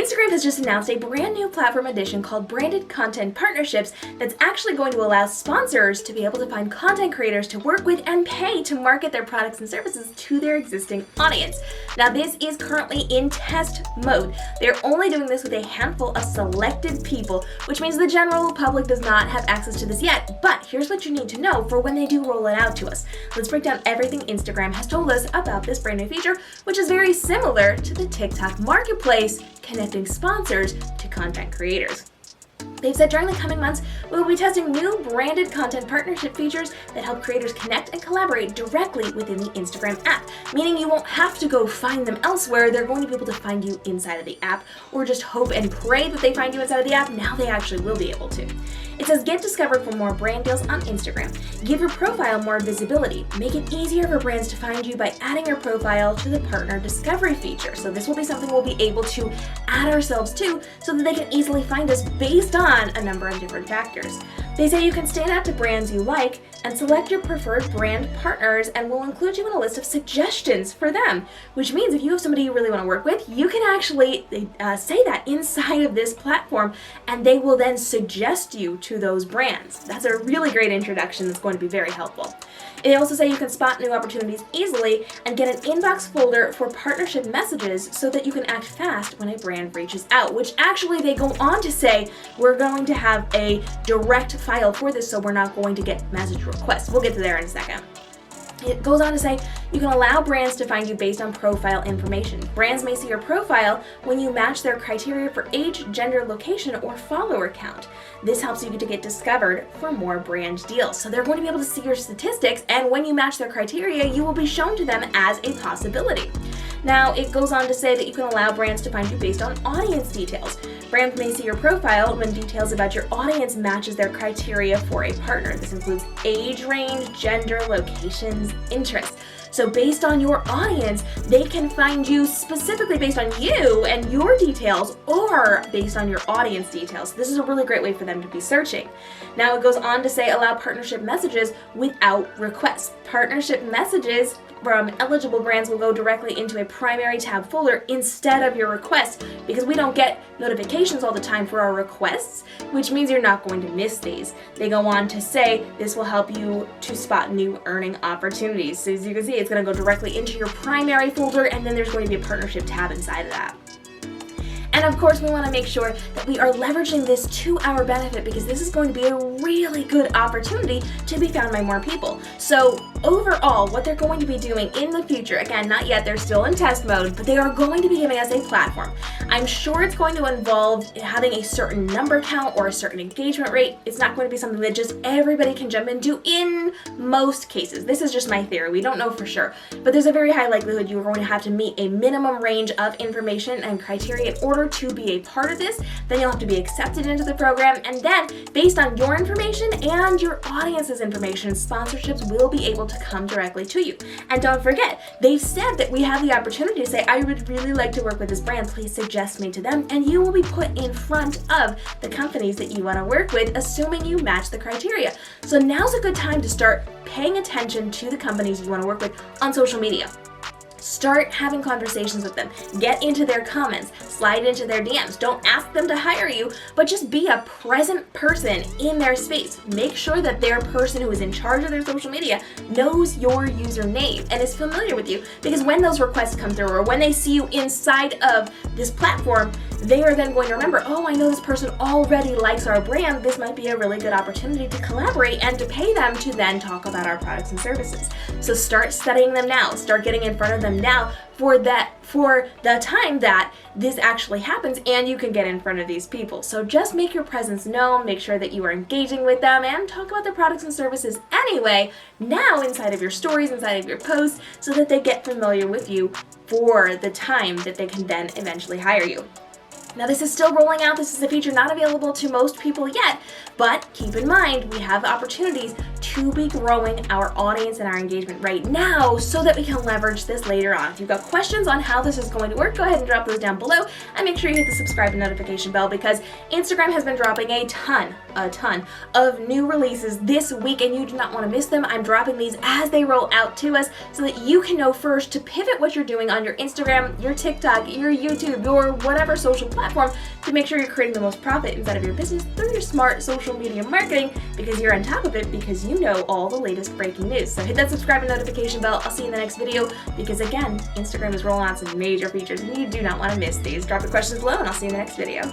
Instagram has just announced a brand new platform addition called Branded Content Partnerships that's actually going to allow sponsors to be able to find content creators to work with and pay to market their products and services to their existing audience. Now, this is currently in test mode. They're only doing this with a handful of selected people, which means the general public does not have access to this yet. But here's what you need to know for when they do roll it out to us. Let's break down everything Instagram has told us about this brand new feature, which is very similar to the TikTok marketplace, connecting sponsors to content creators. They've said during the coming months, we will be testing new branded content partnership features that help creators connect and collaborate directly within the Instagram app, meaning you won't have to go find them elsewhere. They're going to be able to find you inside of the app, or just hope and pray that they find you inside of the app. Now they actually will be able to. It says get discovered for more brand deals on Instagram. Give your profile more visibility. Make it easier for brands to find you by adding your profile to the partner discovery feature. So this will be something we'll be able to add ourselves to so that they can easily find us based on a number of different factors. They say you can stand out to brands you like and select your preferred brand partners, and we'll include you in a list of suggestions for them, which means if you have somebody you really want to work with, you can actually say that inside of this platform, and they will then suggest you to those brands. That's a really great introduction that's going to be very helpful. They also say you can spot new opportunities easily and get an inbox folder for partnership messages so that you can act fast when a brand reaches out, which actually they go on to say we're going to have a direct file for this, so we're not going to get message requests. We'll get to there in a second. It goes on to say you can allow brands to find you based on profile information. Brands may see your profile when you match their criteria for age, gender, location, or follower count. This helps you to get discovered for more brand deals. So they're going to be able to see your statistics, and when you match their criteria, you will be shown to them as a possibility. Now, it goes on to say that you can allow brands to find you based on audience details. Brands may see your profile when details about your audience matches their criteria for a partner. This includes age range, gender, locations, interests. So based on your audience, they can find you specifically based on you and your details, or based on your audience details. This is a really great way for them to be searching. Now it goes on to say allow partnership messages without requests. Partnership messages from eligible brands will go directly into a primary tab folder instead of your requests, because we don't get notifications all the time for our requests, which means you're not going to miss these. They go on to say this will help you to spot new earning opportunities. So as you can see, it's going to go directly into your primary folder, and then there's going to be a partnership tab inside of that. And of course, we want to make sure that we are leveraging this to our benefit, because this is going to be a really good opportunity to be found by more people. So overall, what they're going to be doing in the future, again, not yet, they're still in test mode, but they are going to be giving us a platform. I'm sure it's going to involve having a certain number count or a certain engagement rate. It's not going to be something that just everybody can jump into in most cases. This is just my theory. We don't know for sure, but there's a very high likelihood you are going to have to meet a minimum range of information and criteria in order to be a part of this. Then you'll have to be accepted into the program, and then based on your information and your audience's information, sponsorships will be able to come directly to you. And don't forget, they've said that we have the opportunity to say, I would really like to work with this brand, please suggest me to them, and you will be put in front of the companies that you want to work with, assuming you match the criteria. So now's a good time to start paying attention to the companies you want to work with on social media. Start having conversations with them. Get into their comments. Slide into their DMs. Don't ask them to hire you, but just be a present person in their space. Make sure that their person who is in charge of their social media knows your username and is familiar with you, because when those requests come through, or when they see you inside of this platform, they are then going to remember, oh, I know this person already likes our brand. This might be a really good opportunity to collaborate and to pay them to then talk about our products and services. So start studying them now. Start getting in front of them now for the time that this actually happens, and you can get in front of these people. So just make your presence known, make sure that you are engaging with them, and talk about their products and services anyway, now inside of your stories, inside of your posts, so that they get familiar with you for the time that they can then eventually hire you. Now this is still rolling out. This is a feature not available to most people yet, but keep in mind we have opportunities to be growing our audience and our engagement right now so that we can leverage this later on. If you've got questions on how this is going to work, go ahead and drop those down below, and make sure you hit the subscribe and notification bell, because Instagram has been dropping a ton of new releases this week, and you do not want to miss them. I'm dropping these as they roll out to us so that you can know first to pivot what you're doing on your Instagram, your TikTok, your YouTube, your whatever social platform to make sure you're creating the most profit inside of your business through your smart social media marketing, because you're on top of it, because you know all the latest breaking news. So hit that subscribe and notification bell. I'll see you in the next video, because again, Instagram is rolling out some major features and you do not want to miss these. Drop your questions below and I'll see you in the next video.